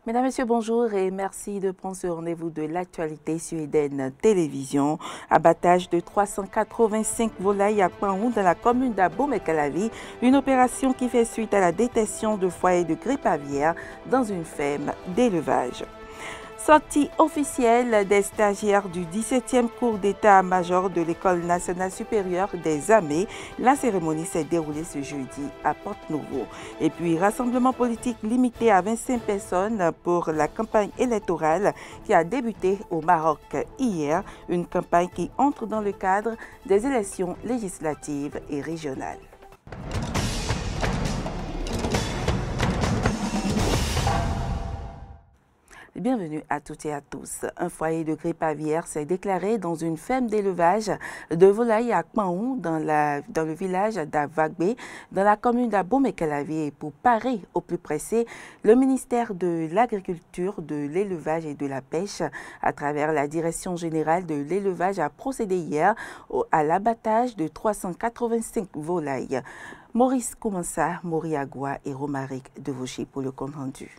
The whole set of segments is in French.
Mesdames, Messieurs, bonjour et merci de prendre ce rendez-vous de l'actualité sur Eden Télévision. Abattage de 385 volailles à Panhou dans la commune d'Abomey-Calavi, une opération qui fait suite à la détection de foyers de grippe aviaire dans une ferme d'élevage. Sortie officielle des stagiaires du 17e cours d'état-major de l'École nationale supérieure des armées. La cérémonie s'est déroulée ce jeudi à Porte-Nouveau. Et puis, rassemblement politique limité à 25 personnes pour la campagne électorale qui a débuté au Maroc hier. Une campagne qui entre dans le cadre des élections législatives et régionales. Bienvenue à toutes et à tous. Un foyer de grippe aviaire s'est déclaré dans une ferme d'élevage de volailles à Panhou, dans le village d'Avagbé, dans la commune d'Abomey-Calavi. Et pour parer au plus pressé, le ministère de l'Agriculture, de l'Élevage et de la Pêche, à travers la Direction générale de l'Élevage, a procédé hier à l'abattage de 385 volailles. Maurice Koumansa, Moriagua et Romaric Devauché pour le compte rendu.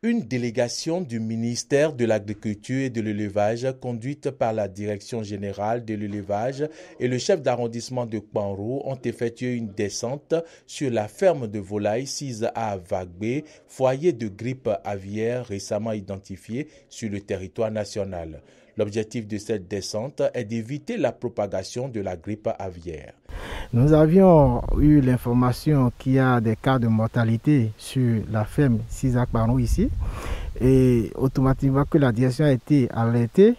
Une délégation du ministère de l'Agriculture et de l'Élevage, conduite par la Direction générale de l'Élevage et le chef d'arrondissement de Panhou, ont effectué une descente sur la ferme de volailles sise à Avagbé, foyer de grippe aviaire récemment identifié sur le territoire national. L'objectif de cette descente est d'éviter la propagation de la grippe aviaire. Nous avions eu l'information qu'il y a des cas de mortalité sur la ferme Cisac Panhou ici. Et automatiquement que la direction a été alertée,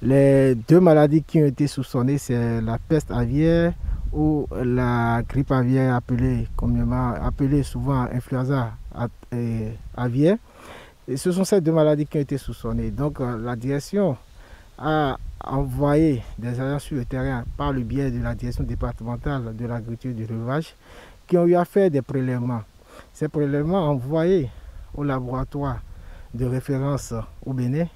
les deux maladies qui ont été soupçonnées, c'est la peste aviaire ou la grippe aviaire appelée souvent influenza aviaire. Et ce sont ces deux maladies qui ont été soupçonnées. Donc la direction a envoyé des agents sur le terrain par le biais de la direction départementale de l'agriculture et de l'élevage qui ont eu à faire des prélèvements. Ces prélèvements envoyés au laboratoire de référence au Bénin,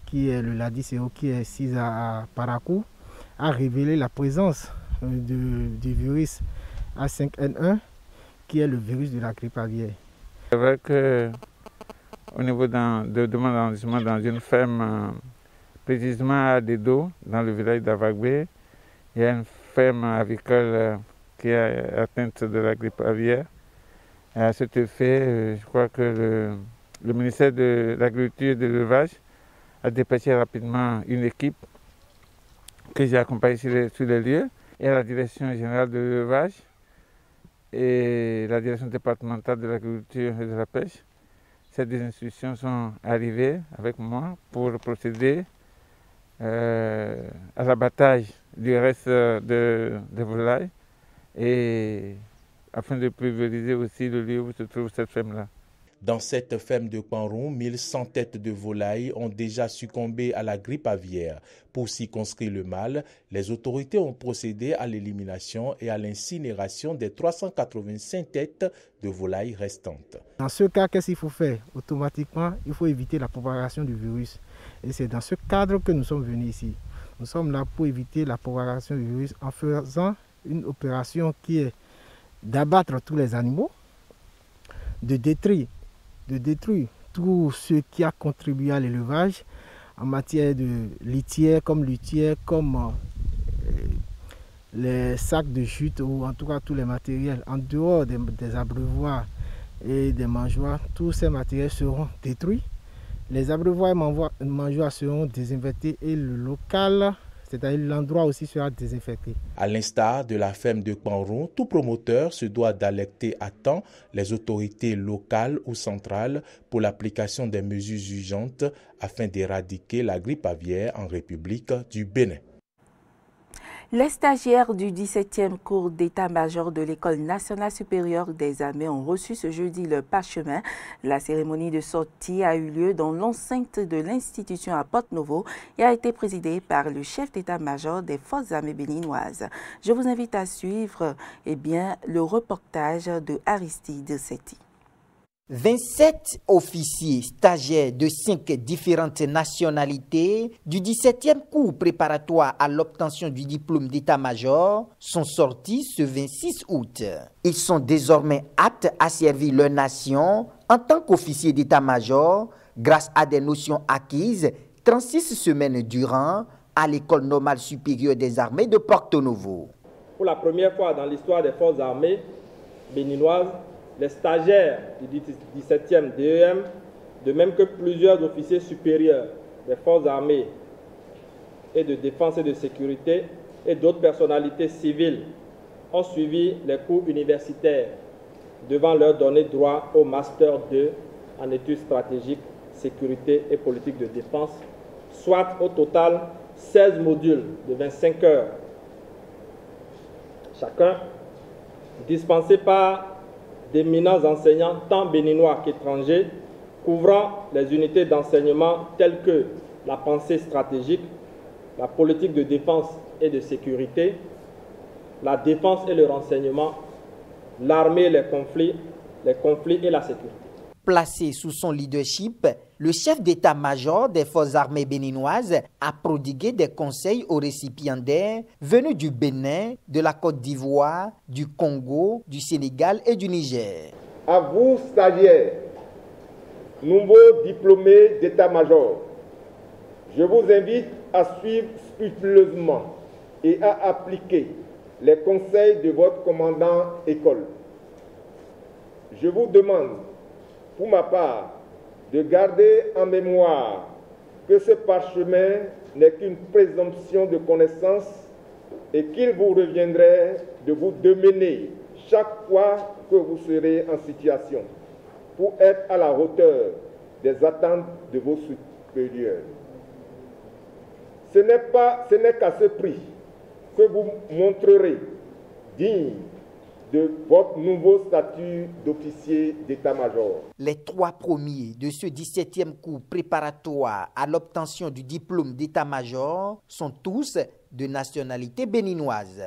qui est le LADICO, qui est ici à Parakou, a révélé la présence du virus A5N1, qui est le virus de la grippe aviaire. C'est vrai qu'au niveau de mon arrondissement, dans une ferme précisément à Dedo, dans le village d'Avagbé, il y a une ferme avicole qui est atteinte de la grippe aviaire. Et à cet effet, je crois que le ministère de l'Agriculture et de l'Élevage a dépêché rapidement une équipe que j'ai accompagnée sur les lieux, et la Direction générale de l'Élevage et la Direction départementale de l'Agriculture et de la Pêche. Ces deux institutions sont arrivées avec moi pour procéder à l'abattage du reste des volailles et afin de pulvériser aussi le lieu où se trouve cette ferme-là. Dans cette ferme de Panhou, 1100 têtes de volailles ont déjà succombé à la grippe aviaire. Pour circonscrire le mal, les autorités ont procédé à l'élimination et à l'incinération des 385 têtes de volailles restantes. Dans ce cas, qu'est-ce qu'il faut faire? Automatiquement, il faut éviter la propagation du virus. Et c'est dans ce cadre que nous sommes venus ici. Nous sommes là pour éviter la propagation du virus en faisant une opération qui est d'abattre tous les animaux, de détruire tout ce qui a contribué à l'élevage en matière de litière, comme les sacs de chute ou en tout cas tous les matériels. En dehors des abreuvoirs et des mangeoires, tous ces matériels seront détruits. Les abreuvoirs et mangeoires seront désinfectés et le local, c'est-à-dire l'endroit aussi, sera désinfecté. À l'instar de la ferme de Panhou, tout promoteur se doit d'alerter à temps les autorités locales ou centrales pour l'application des mesures urgentes afin d'éradiquer la grippe aviaire en République du Bénin. Les stagiaires du 17e cours d'état-major de l'École nationale supérieure des armées ont reçu ce jeudi le parchemin. La cérémonie de sortie a eu lieu dans l'enceinte de l'institution à Porte-Nouveau et a été présidée par le chef d'état-major des forces armées béninoises. Je vous invite à suivre le reportage de Aristide Setti. 27 officiers stagiaires de 5 différentes nationalités du 17e cours préparatoire à l'obtention du diplôme d'état-major sont sortis ce 26 août. Ils sont désormais aptes à servir leur nation En tant qu'officier d'état-major, grâce à des notions acquises 36 semaines durant à l'École normale supérieure des armées de Porto Novo. Pour la première fois dans l'histoire des forces armées béninoises, les stagiaires du 17e DEM, de même que plusieurs officiers supérieurs des forces armées et de défense et de sécurité et d'autres personnalités civiles ont suivi les cours universitaires devant leur donner droit au Master 2 en études stratégiques, sécurité et politique de défense, soit au total 16 modules de 25 heures chacun, dispensés par d'éminents enseignants tant béninois qu'étrangers, couvrant les unités d'enseignement telles que la pensée stratégique, la politique de défense et de sécurité, la défense et le renseignement, l'armée et les conflits et la sécurité. Placé sous son leadership, le chef d'état-major des forces armées béninoises a prodigué des conseils aux récipiendaires venus du Bénin, de la Côte d'Ivoire, du Congo, du Sénégal et du Niger. À vous, stagiaires, nouveaux diplômés d'état-major, je vous invite à suivre scrupuleusement et à appliquer les conseils de votre commandant école. Je vous demande, pour ma part, de garder en mémoire que ce parchemin n'est qu'une présomption de connaissance et qu'il vous reviendrait de vous démener chaque fois que vous serez en situation pour être à la hauteur des attentes de vos supérieurs. Ce n'est qu'à ce prix que vous montrerez digne de votre nouveau statut d'officier d'état-major. Les 3 premiers de ce 17e cours préparatoire à l'obtention du diplôme d'état-major sont tous de nationalité béninoise.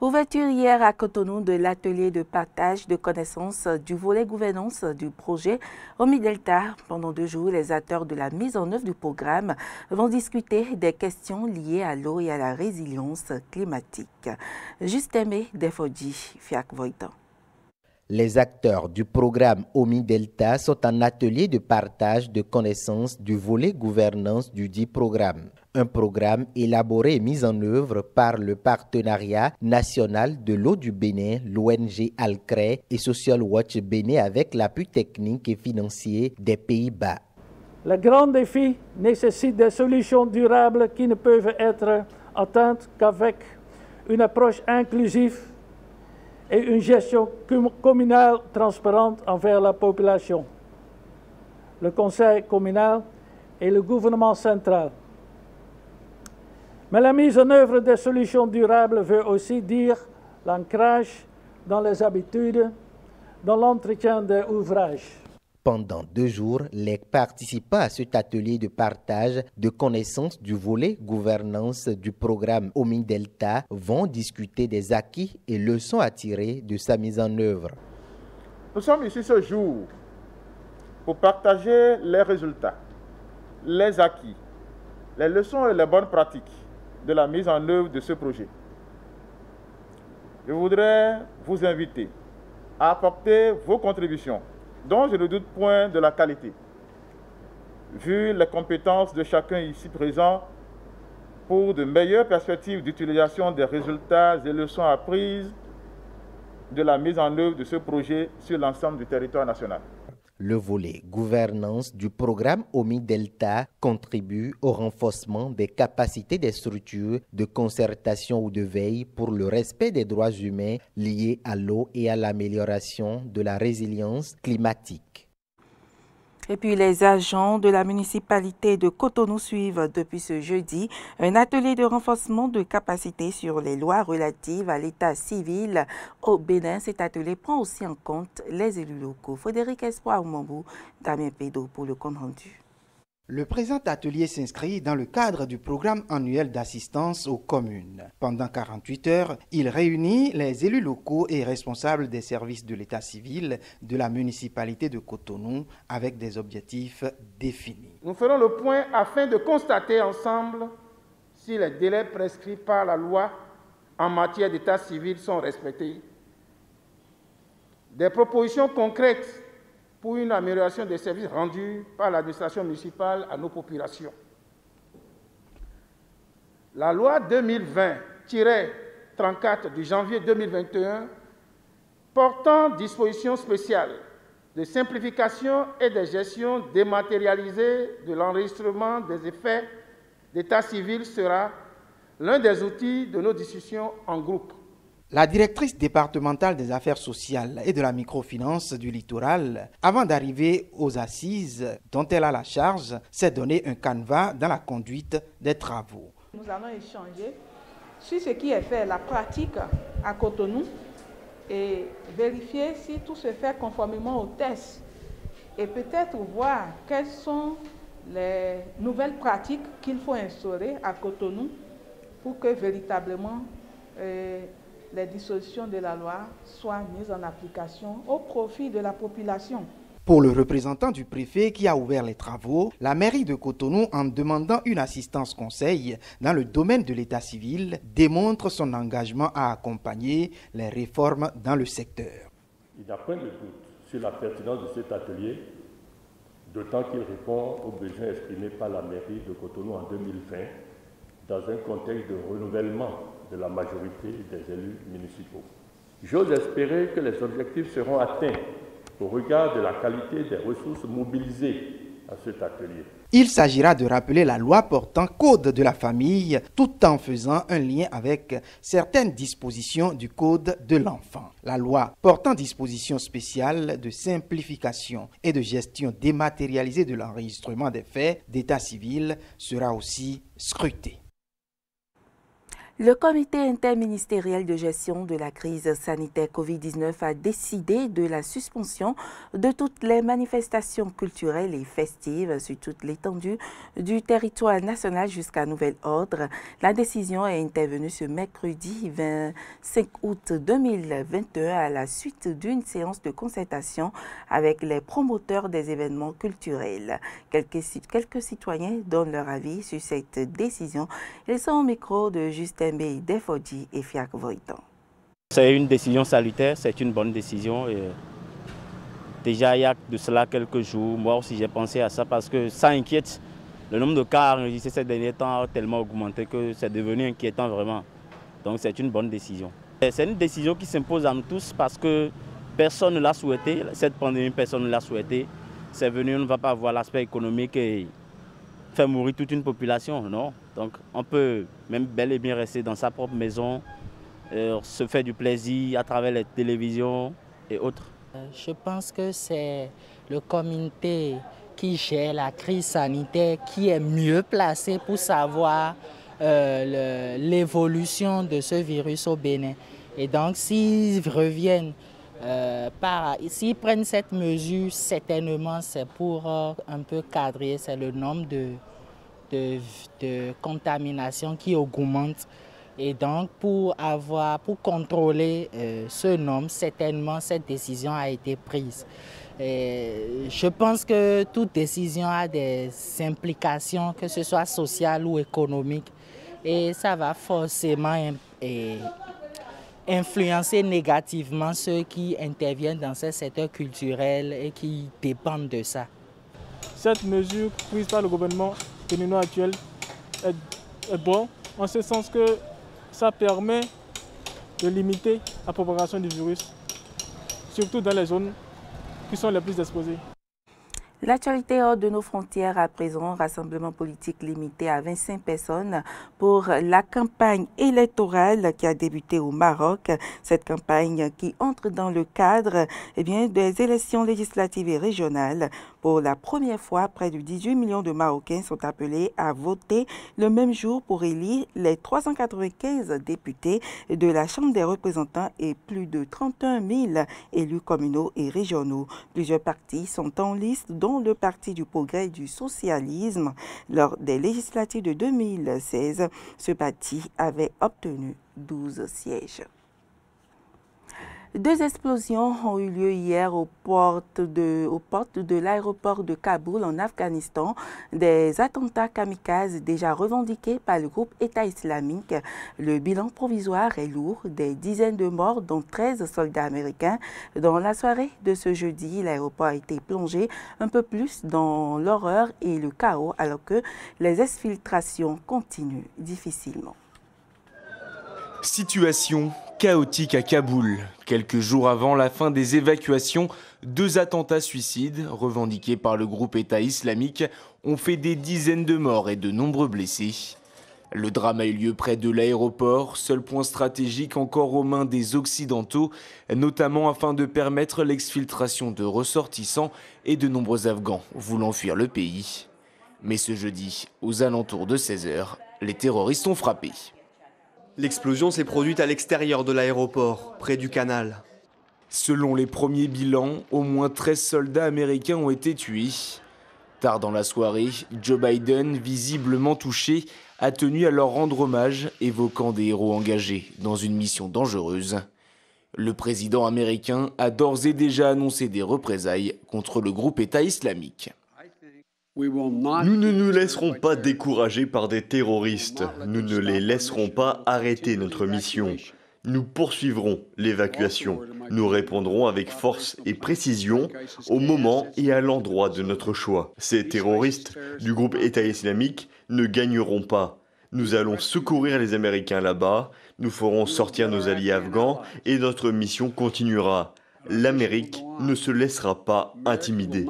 Ouverture hier à Cotonou de l'atelier de partage de connaissances du volet gouvernance du projet OMI-Delta. Pendant 2 jours, les acteurs de la mise en œuvre du programme vont discuter des questions liées à l'eau et à la résilience climatique. Justemé Defodji, Fiak Voitan. Les acteurs du programme OMI-Delta sont en atelier de partage de connaissances du volet gouvernance du dit programme. Un programme élaboré et mis en œuvre par le Partenariat national de l'eau du Bénin, l'ONG Alcré et Social Watch Bénin avec l'appui technique et financier des Pays-Bas. Les grands défis nécessitent des solutions durables qui ne peuvent être atteintes qu'avec une approche inclusive et une gestion communale transparente envers la population, le conseil communal et le gouvernement central. Mais la mise en œuvre des solutions durables veut aussi dire l'ancrage dans les habitudes, dans l'entretien des ouvrages. Pendant 2 jours, les participants à cet atelier de partage de connaissances du volet gouvernance du programme OMI-Delta vont discuter des acquis et leçons à tirer de sa mise en œuvre. Nous sommes ici ce jour pour partager les résultats, les acquis, les leçons et les bonnes pratiques de la mise en œuvre de ce projet. Je voudrais vous inviter à apporter vos contributions, dont je ne doute point de la qualité, vu les compétences de chacun ici présent, pour de meilleures perspectives d'utilisation des résultats et leçons apprises de la mise en œuvre de ce projet sur l'ensemble du territoire national. Le volet gouvernance du programme OMI-Delta contribue au renforcement des capacités des structures de concertation ou de veille pour le respect des droits humains liés à l'eau et à l'amélioration de la résilience climatique. Et puis les agents de la municipalité de Cotonou suivent depuis ce jeudi un atelier de renforcement de capacité sur les lois relatives à l'état civil au Bénin. Cet atelier prend aussi en compte les élus locaux. Frédéric Espoir Mambou, Damien Pédo pour le compte rendu. Le présent atelier s'inscrit dans le cadre du programme annuel d'assistance aux communes. Pendant 48 heures, il réunit les élus locaux et responsables des services de l'état civil de la municipalité de Cotonou avec des objectifs définis. Nous ferons le point afin de constater ensemble si les délais prescrits par la loi en matière d'état civil sont respectés. Des propositions concrètes pour une amélioration des services rendus par l'administration municipale à nos populations. La loi 2020-34 du janvier 2021 portant dispositions spéciales de simplification et de gestion dématérialisée de l'enregistrement des effets d'état civil sera l'un des outils de nos discussions en groupe. La directrice départementale des affaires sociales et de la microfinance du littoral, avant d'arriver aux assises dont elle a la charge, s'est donné un canevas dans la conduite des travaux. Nous allons échanger sur ce qui est fait, la pratique à Cotonou, et vérifier si tout se fait conformément aux tests et peut-être voir quelles sont les nouvelles pratiques qu'il faut instaurer à Cotonou pour que véritablement les dispositions de la loi soient mises en application au profit de la population. Pour le représentant du préfet qui a ouvert les travaux, la mairie de Cotonou, en demandant une assistance conseil dans le domaine de l'état civil, démontre son engagement à accompagner les réformes dans le secteur. Il n'y a point de doute sur la pertinence de cet atelier, d'autant qu'il répond aux besoins exprimés par la mairie de Cotonou en 2020 dans un contexte de renouvellement de la majorité des élus municipaux. J'ose espérer que les objectifs seront atteints au regard de la qualité des ressources mobilisées à cet atelier. Il s'agira de rappeler la loi portant code de la famille tout en faisant un lien avec certaines dispositions du code de l'enfant. La loi portant dispositions spéciales de simplification et de gestion dématérialisée de l'enregistrement des faits d'état civil sera aussi scrutée. Le comité interministériel de gestion de la crise sanitaire COVID-19 a décidé de la suspension de toutes les manifestations culturelles et festives sur toute l'étendue du territoire national jusqu'à nouvel ordre. La décision est intervenue ce mercredi 25 août 2021 à la suite d'une séance de concertation avec les promoteurs des événements culturels. Quelques citoyens donnent leur avis sur cette décision. Ils sont au micro de Justin Defodi et Fiak Voitan. C'est une décision salutaire, c'est une bonne décision. Et déjà, il y a de cela quelques jours, moi aussi j'ai pensé à ça parce que ça inquiète. Le nombre de cas enregistrés ces derniers temps a tellement augmenté que c'est devenu inquiétant vraiment. Donc c'est une bonne décision. C'est une décision qui s'impose à nous tous parce que personne ne l'a souhaité. Cette pandémie, personne ne l'a souhaité. C'est venu, on ne va pas voir l'aspect économique et faire mourir toute une population, non. Donc on peut même bel et bien rester dans sa propre maison, se faire du plaisir à travers les télévisions et autres. Je pense que c'est le comité qui gère la crise sanitaire qui est mieux placé pour savoir l'évolution de ce virus au Bénin. Et donc s'ils reviennent, s'ils prennent cette mesure, certainement c'est pour un peu cadrer, c'est le nombre de contamination qui augmente. Et donc pour contrôler ce nombre, certainement cette décision a été prise. Et je pense que toute décision a des implications, que ce soit sociales ou économiques, et ça va forcément influencer négativement ceux qui interviennent dans ce secteur culturel et qui dépendent de ça. Cette mesure prise par le gouvernement béninois actuel est bonne, en ce sens que ça permet de limiter la propagation du virus, surtout dans les zones qui sont les plus exposées. L'actualité hors de nos frontières à présent, rassemblement politique limité à 25 personnes pour la campagne électorale qui a débuté au Maroc. Cette campagne qui entre dans le cadre des élections législatives et régionales. Pour la première fois, près de 18 millions de Marocains sont appelés à voter le même jour pour élire les 395 députés de la Chambre des représentants et plus de 31 000 élus communaux et régionaux. Plusieurs partis sont en liste, dont le Parti du Progrès et du Socialisme. Lors des législatives de 2016, ce parti avait obtenu 12 sièges. 2 explosions ont eu lieu hier aux portes de l'aéroport de Kaboul en Afghanistan. Des attentats kamikazes déjà revendiqués par le groupe État islamique. Le bilan provisoire est lourd, des dizaines de morts dont 13 soldats américains. Dans la soirée de ce jeudi, l'aéroport a été plongé un peu plus dans l'horreur et le chaos alors que les exfiltrations continuent difficilement. Situation chaotique à Kaboul. Quelques jours avant la fin des évacuations, 2 attentats suicides revendiqués par le groupe État islamique ont fait des dizaines de morts et de nombreux blessés. Le drame a eu lieu près de l'aéroport, seul point stratégique encore aux mains des Occidentaux, notamment afin de permettre l'exfiltration de ressortissants et de nombreux Afghans voulant fuir le pays. Mais ce jeudi, aux alentours de 16 h, les terroristes ont frappé. L'explosion s'est produite à l'extérieur de l'aéroport, près du canal. Selon les premiers bilans, au moins 13 soldats américains ont été tués. Tard dans la soirée, Joe Biden, visiblement touché, a tenu à leur rendre hommage, évoquant des héros engagés dans une mission dangereuse. Le président américain a d'ores et déjà annoncé des représailles contre le groupe État islamique. Nous ne nous laisserons pas décourager par des terroristes. Nous ne les laisserons pas arrêter notre mission. Nous poursuivrons l'évacuation. Nous répondrons avec force et précision au moment et à l'endroit de notre choix. Ces terroristes du groupe État islamique ne gagneront pas. Nous allons secourir les Américains là-bas, nous ferons sortir nos alliés afghans et notre mission continuera. L'Amérique ne se laissera pas intimider.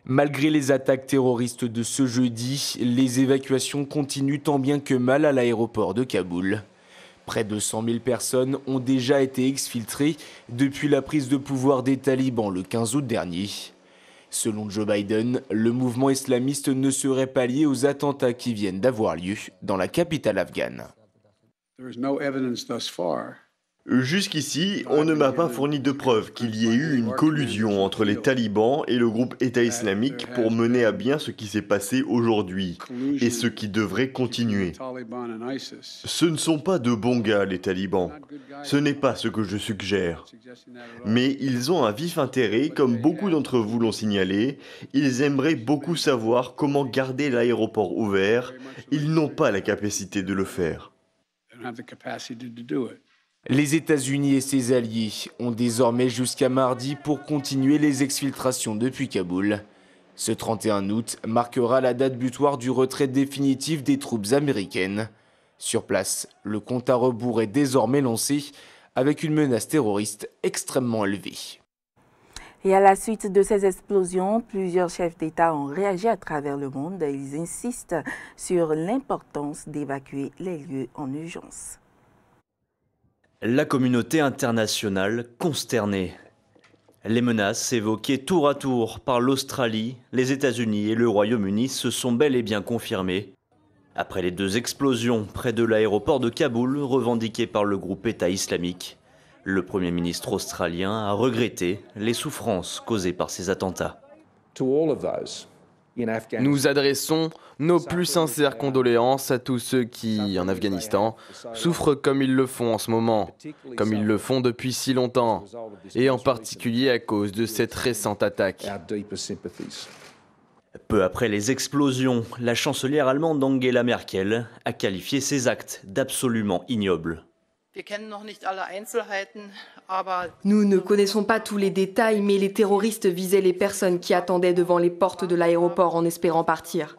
Malgré les attaques terroristes de ce jeudi, les évacuations continuent tant bien que mal à l'aéroport de Kaboul. Près de 100 000 personnes ont déjà été exfiltrées depuis la prise de pouvoir des talibans le 15 août dernier. Selon Joe Biden, le mouvement islamiste ne serait pas lié aux attentats qui viennent d'avoir lieu dans la capitale afghane. Jusqu'ici, on ne m'a pas fourni de preuves qu'il y ait eu une collusion entre les talibans et le groupe État islamique pour mener à bien ce qui s'est passé aujourd'hui et ce qui devrait continuer. Ce ne sont pas de bons gars, les talibans. Ce n'est pas ce que je suggère. Mais ils ont un vif intérêt, comme beaucoup d'entre vous l'ont signalé. Ils aimeraient beaucoup savoir comment garder l'aéroport ouvert. Ils n'ont pas la capacité de le faire. Les États-Unis et ses alliés ont désormais jusqu'à mardi pour continuer les exfiltrations depuis Kaboul. Ce 31 août marquera la date butoir du retrait définitif des troupes américaines. Sur place, le compte à rebours est désormais lancé avec une menace terroriste extrêmement élevée. Et à la suite de ces explosions, plusieurs chefs d'État ont réagi à travers le monde. Ils insistent sur l'importance d'évacuer les lieux en urgence. La communauté internationale consternée. Les menaces évoquées tour à tour par l'Australie, les États-Unis et le Royaume-Uni se sont bel et bien confirmées. Après les 2 explosions près de l'aéroport de Kaboul revendiquées par le groupe État islamique, le Premier ministre australien a regretté les souffrances causées par ces attentats. Nous adressons nos plus sincères condoléances à tous ceux qui, en Afghanistan, souffrent comme ils le font en ce moment, comme ils le font depuis si longtemps, et en particulier à cause de cette récente attaque. Peu après les explosions, la chancelière allemande Angela Merkel a qualifié ces actes d'absolument ignobles. Nous ne connaissons pas tous les détails, mais les terroristes visaient les personnes qui attendaient devant les portes de l'aéroport en espérant partir.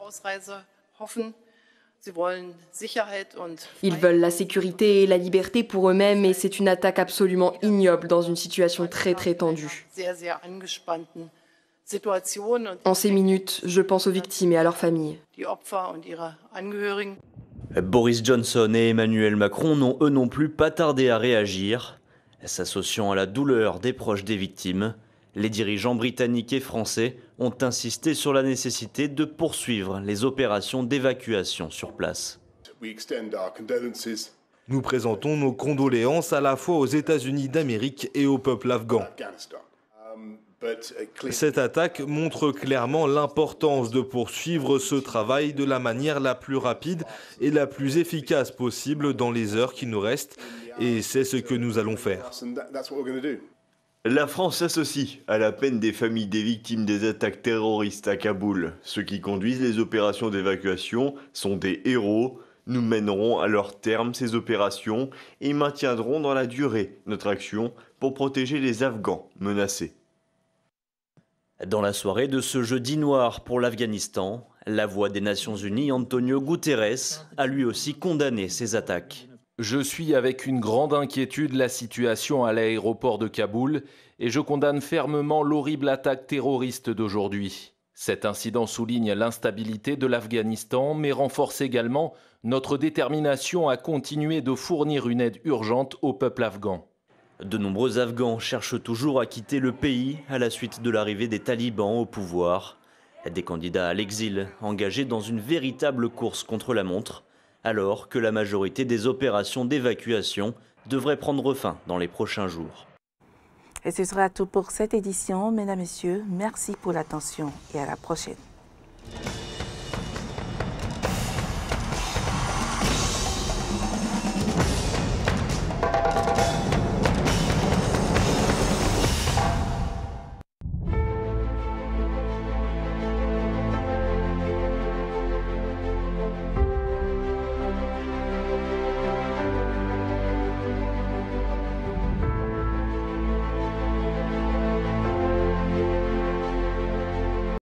Ils veulent la sécurité et la liberté pour eux-mêmes et c'est une attaque absolument ignoble dans une situation très tendue. En ces minutes, je pense aux victimes et à leurs familles. Boris Johnson et Emmanuel Macron n'ont eux non plus pas tardé à réagir. S'associant à la douleur des proches des victimes, les dirigeants britanniques et français ont insisté sur la nécessité de poursuivre les opérations d'évacuation sur place. Nous présentons nos condoléances à la fois aux États-Unis d'Amérique et au peuple afghan. Cette attaque montre clairement l'importance de poursuivre ce travail de la manière la plus rapide et la plus efficace possible dans les heures qui nous restent et c'est ce que nous allons faire. La France s'associe à la peine des familles des victimes des attaques terroristes à Kaboul. Ceux qui conduisent les opérations d'évacuation sont des héros. Nous mènerons à leur terme ces opérations et maintiendrons dans la durée notre action pour protéger les Afghans menacés. Dans la soirée de ce jeudi noir pour l'Afghanistan, la voix des Nations Unies, Antonio Guterres, a lui aussi condamné ces attaques. Je suis avec une grande inquiétude la situation à l'aéroport de Kaboul et je condamne fermement l'horrible attaque terroriste d'aujourd'hui. Cet incident souligne l'instabilité de l'Afghanistan mais renforce également notre détermination à continuer de fournir une aide urgente au peuple afghan. De nombreux Afghans cherchent toujours à quitter le pays à la suite de l'arrivée des talibans au pouvoir. Des candidats à l'exil engagés dans une véritable course contre la montre, alors que la majorité des opérations d'évacuation devraient prendre fin dans les prochains jours. Et ce sera tout pour cette édition. Mesdames, Messieurs, merci pour l'attention et à la prochaine.